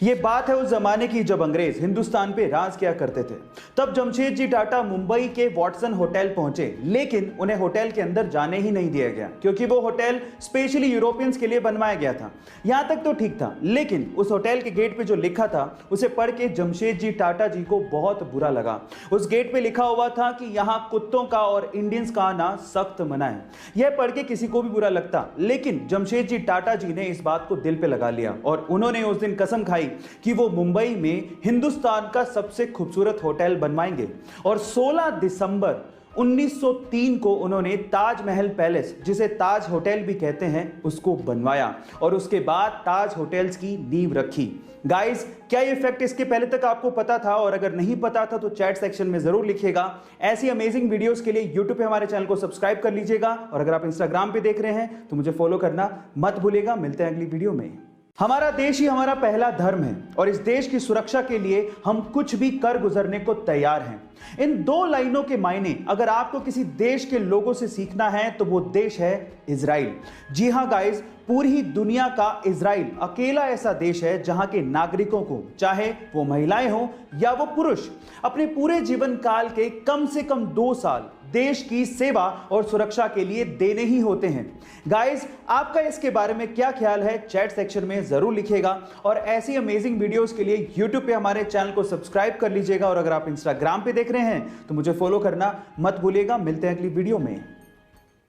ये बात है उस जमाने की जब अंग्रेज हिंदुस्तान पे राज किया करते थे। तब जमशेदजी टाटा मुंबई के वॉटसन होटल पहुंचे, लेकिन उन्हें होटल के अंदर जाने ही नहीं दिया गया क्योंकि वो होटल स्पेशली यूरोपियंस के लिए बनवाया गया था। यहां तक तो ठीक था, लेकिन उस होटल के गेट पे जो लिखा था उसे पढ़ के जमशेदजी टाटा जी को बहुत बुरा लगा। उस गेट पे लिखा हुआ था कि यहाँ कुत्तों का और इंडियंस का आना सख्त मना है। यह पढ़ के किसी को भी बुरा लगता, लेकिन जमशेदजी टाटा जी ने इस बात को दिल पे लगा लिया और उन्होंने उस दिन कसम खाई कि वो मुंबई में हिंदुस्तान का सबसे खूबसूरत होटल बनवाएंगे। और 16 दिसंबर 1903 को उन्होंने ताजमहल पैलेस, जिसे ताज होटल भी कहते हैं, उसको बनवाया और उसके बाद ताज होटल्स की नींव रखी। गाइस, क्या ये फैक्ट इसके पहले तक आपको पता था? और अगर नहीं पता था तो चैट सेक्शन में जरूर लिखिएगा। ऐसी अमेजिंग वीडियोस के लिए यूट्यूब पे हमारे चैनल को सब्सक्राइब कर लीजिएगा और अगर आप इंस्टाग्राम पे देख रहे हैं तो मुझे फॉलो करना मत भूलिएगा। मिलते हैं अगली वीडियो में। हमारा देश ही हमारा पहला धर्म है और इस देश की सुरक्षा के लिए हम कुछ भी कर गुजरने को तैयार हैं। इन दो लाइनों के मायने अगर आपको किसी देश के लोगों से सीखना है तो वो देश है इजराइल। जी हां गाइस, पूरी दुनिया का इजराइल अकेला ऐसा देश है जहां के नागरिकों को, चाहे वो महिलाएं हो या वो पुरुष, अपने पूरे जीवन काल के कम से कम 2 साल देश की सेवा और सुरक्षा के लिए देने ही होते हैं। गाइस, आपका इसके बारे में क्या ख्याल है? चैट सेक्शन में जरूर लिखिएगा और ऐसी अमेजिंग वीडियोस के लिए यूट्यूब पे हमारे चैनल को सब्सक्राइब कर लीजिएगा और अगर आप इंस्टाग्राम पे देख रहे हैं तो मुझे फॉलो करना मत भूलिएगा। मिलते हैं अगली वीडियो में।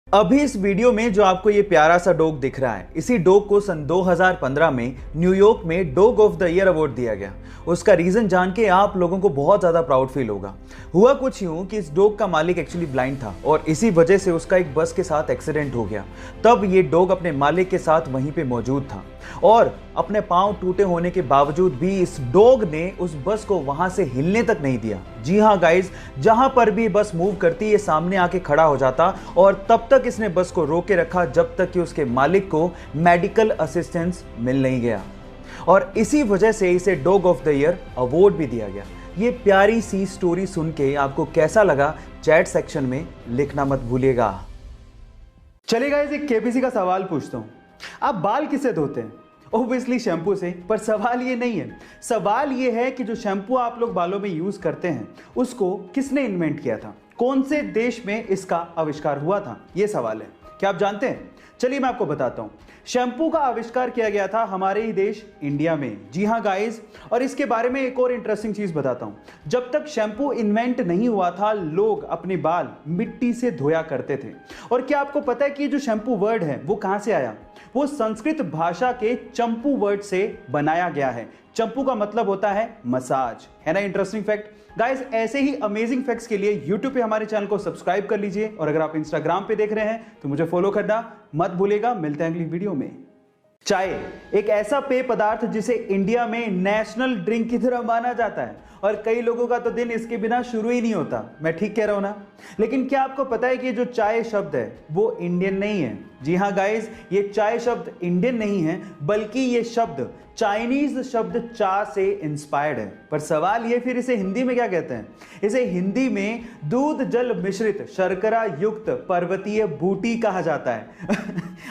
अभी इस वीडियो में जो आपको ये प्यारा सा डॉग दिख रहा है, इसी डॉग को सन 2015 में न्यूयॉर्क में dog of the year award दिया गया। उसका रीजन जान के आप लोगों को बहुत ज्यादा प्राउड फील होगा। हुआ कुछ यूं कि इस डॉग का मालिक एक्चुअली ब्लाइंड था और इसी वजह से उसका एक बस के साथ एक्सीडेंट हो गया। तब ये डॉग अपने मालिक के साथ वहीं पे मौजूद था और अपने पांव टूटे होने के बावजूद भी इस डॉग ने उस बस को वहां से हिलने तक नहीं दिया। जी हां गाइस, जहां पर भी बस मूव करती ये सामने आके खड़ा हो जाता और तब तक इसने बस को रोके रखा जब तक कि उसके मालिक को मेडिकल असिस्टेंस मिल नहीं गया और इसी वजह से इसे dog of the year award भी दिया गया। ये प्यारी सी स्टोरी सुन के आपको कैसा लगा? चैट सेक्शन में लिखना मत भूलिएगा। चलिए गाइस, एक केबीसी का सवाल पूछता हूं। आप बाल किससे धोते हैं? ऑब्वियसली शैम्पू से, पर सवाल ये नहीं है। सवाल ये है कि जो शैम्पू आप लोग बालों में यूज करते हैं उसको किसने इन्वेंट किया था? कौन से देश में इसका आविष्कार हुआ था? ये सवाल है। क्या आप जानते हैं? चलिए मैं आपको बताता हूं। शैम्पू का आविष्कार किया गया था हमारे ही देश इंडिया में। जी हां गाइस, और इसके बारे में एक और इंटरेस्टिंग चीज बताता हूं। जब तक शैम्पू इन्वेंट नहीं हुआ था, लोग अपने बाल मिट्टी से धोया करते थे। और क्या आपको पता है कि ये जो शैम्पू वर्ड है वो कहां से आया? वो संस्कृत भाषा के चंपू वर्ड से बनाया गया है। चंपू का मतलब होता है मसाज। है ना इंटरेस्टिंग फैक्ट? गाइस, ऐसे ही अमेजिंग फैक्ट्स के लिए यूट्यूब पे हमारे चैनल को सब्सक्राइब कर लीजिए और अगर आप इंस्टाग्राम पे देख रहे हैं तो मुझे फॉलो करना मत भूलिएगा। मिलते हैं अगली वीडियो में। चाय एक ऐसा पेय पदार्थ जिसे इंडिया में नेशनल ड्रिंक की तरह माना जाता है और कई लोगों का तो दिन इसके बिना शुरू ही नहीं होता। मैं ठीक कह रहा हूं ना? लेकिन क्या आपको पता है कि जो चाय शब्द है वो इंडियन नहीं है? जी हां गाइस, ये चाय शब्द इंडियन नहीं है, बल्कि ये शब्द चाइनीज शब्द चा से इंस्पायर्ड है। पर सवाल ये, फिर इसे हिंदी में क्या कहते हैं? इसे हिंदी में दूध जल मिश्रित शर्करा युक्त पर्वतीय बूटी कहा जाता है।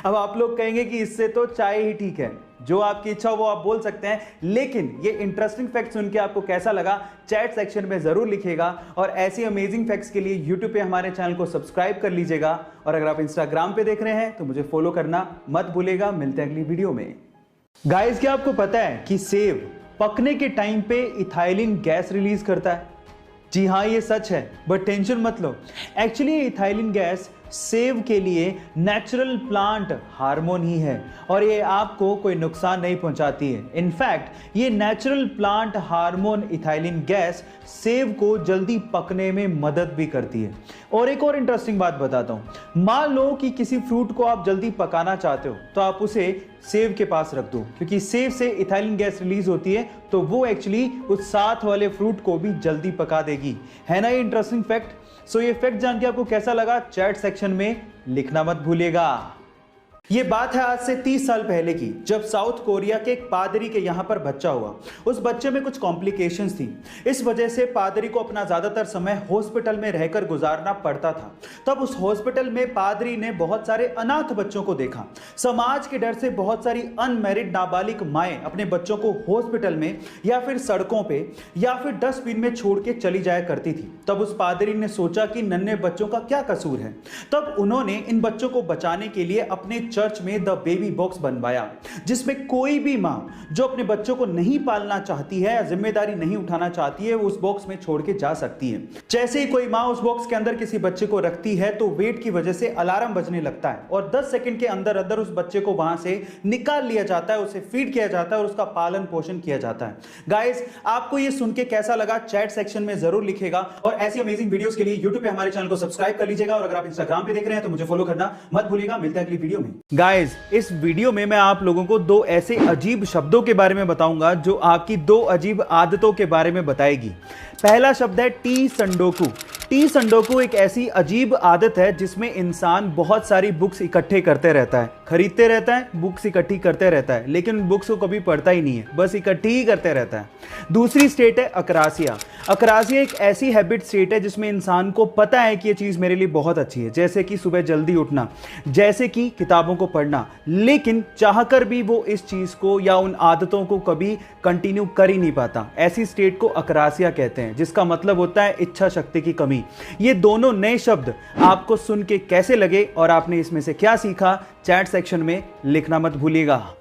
अब आप लोग कहेंगे कि इससे तो चाय ही ठीक है। जो आपकी इच्छा हो वो आप बोल सकते हैं, लेकिन ये इंटरेस्टिंग फैक्ट सुन के आपको कैसा लगा? चैट सेक्शन में जरूर लिखिएगा और ऐसी अमेजिंग फैक्ट्स के लिए यूट्यूब पे हमारे चैनल को सब्सक्राइब कर लीजिएगा और अगर आप इंस्टाग्राम पे देख रहे हैं तो मुझे फॉलो करना मत भूलिएगा। मिलते हैं अगली वीडियो में। गाइस, क्या आपको पता है कि सेब पकने के टाइम पे इथाइलिन गैस रिलीज करता है? जी हां, ये सच है, बट टेंशन मत लो। एक्चुअली इथाइलिन गैस सेब के लिए नेचुरल प्लांट हार्मोन ही है और ये आपको कोई नुकसान नहीं पहुंचाती है। इनफैक्ट ये natural plant hormone ethylene gas सेब को जल्दी पकने में मदद भी करती है। और एक और इंटरेस्टिंग बात बताता हूं। मान लो कि किसी फ्रूट को आप जल्दी पकाना चाहते हो तो आप उसे सेब के पास रख दो, क्योंकि सेब से इथाइलिन गैस रिलीज होती है तो वो एक्चुअली उस साथ वाले फ्रूट को भी जल्दी पका देगी। है ना ये इंटरेस्टिंग फैक्ट? सो ये फैक्ट जान के आपको कैसा लगा? चैट सेक्शन में लिखना मत भूलिएगा। ये बात है आज से 30 साल पहले की, जब साउथ कोरिया के एक पादरी के यहाँ पर बच्चा हुआ। उस बच्चे में कुछ कॉम्प्लिकेशंस थी। इस वजह से पादरी को अपना ज्यादातर समय हॉस्पिटल में रहकर गुजारना पड़ता था। तब उस हॉस्पिटल में पादरी ने बहुत सारे अनाथ बच्चों को देखा। समाज के डर से बहुत सारी अनमैरिड नाबालिग माएं अपने बच्चों को हॉस्पिटल में या फिर सड़कों पे या फिर डस्टबिन में छोड़ के चली जाया करती थी। तब उस पादरी ने सोचा कि नन्हे बच्चों का क्या कसूर है। तब उन्होंने इन बच्चों को बचाने के लिए अपने चर्च में द बेबी बॉक्स बनवाया, जिसमें कोई भी मां जो अपने बच्चों को नहीं पालना चाहती है या जिम्मेदारी नहीं उठाना चाहती है वो उस बॉक्स में छोड़ के जा सकती है। जैसे ही कोई मां उस बॉक्स के अंदर किसी बच्चे को रखती है तो वेट की वजह से अलार्म बजने लगता है और 10 सेकंड के अंदर अंदर उस बच्चे को वहां से निकाल लिया जाता है, उसे फीड किया जाता है और उसका पालन पोषण किया जाता है। गाइस, आपको ये सुन के कैसा लगा चैट सेक्शन में जरूर लिखेगा और ऐसी अमेजिंग वीडियोस के लिए यूट्यूब पे हमारे चैनल को सब्सक्राइब कर लीजिएगा और अगर आप इंस्टाग्राम पे देख रहे हैं तो मुझे फॉलो करना मत भूलिएगा। मिलते हैं अगली वीडियो में। गाइस, इस वीडियो में मैं आप लोगों को 2 ऐसे अजीब शब्दों के बारे में बताऊंगा जो आपकी 2 अजीब आदतों के बारे में बताएगी। पहला शब्द है टी संडोकू। टी संडोकू एक ऐसी अजीब आदत है जिसमें इंसान बहुत सारी बुक्स इकट्ठे करते रहता है, खरीदते रहता है, बुक्स इकट्ठी करते रहता है, लेकिन बुक्स को कभी पढ़ता ही नहीं है, बस इकट्ठी ही करते रहता है। दूसरी स्टेट है अकरासिया। अकरासिया एक ऐसी हैबिट स्टेट है जिसमें इंसान को पता है कि ये चीज़ मेरे लिए बहुत अच्छी है, जैसे कि सुबह जल्दी उठना, जैसे कि किताबों को पढ़ना, लेकिन चाहकर भी वो इस चीज़ को या उन आदतों को कभी कंटिन्यू कर ही नहीं पाता। ऐसी स्टेट को अकरासिया कहते हैं, जिसका मतलब होता है इच्छा शक्ति की कमी। ये दोनों नए शब्द आपको सुन के कैसे लगे और आपने इसमें से क्या सीखा, चैट सेक्शन में लिखना मत भूलिएगा।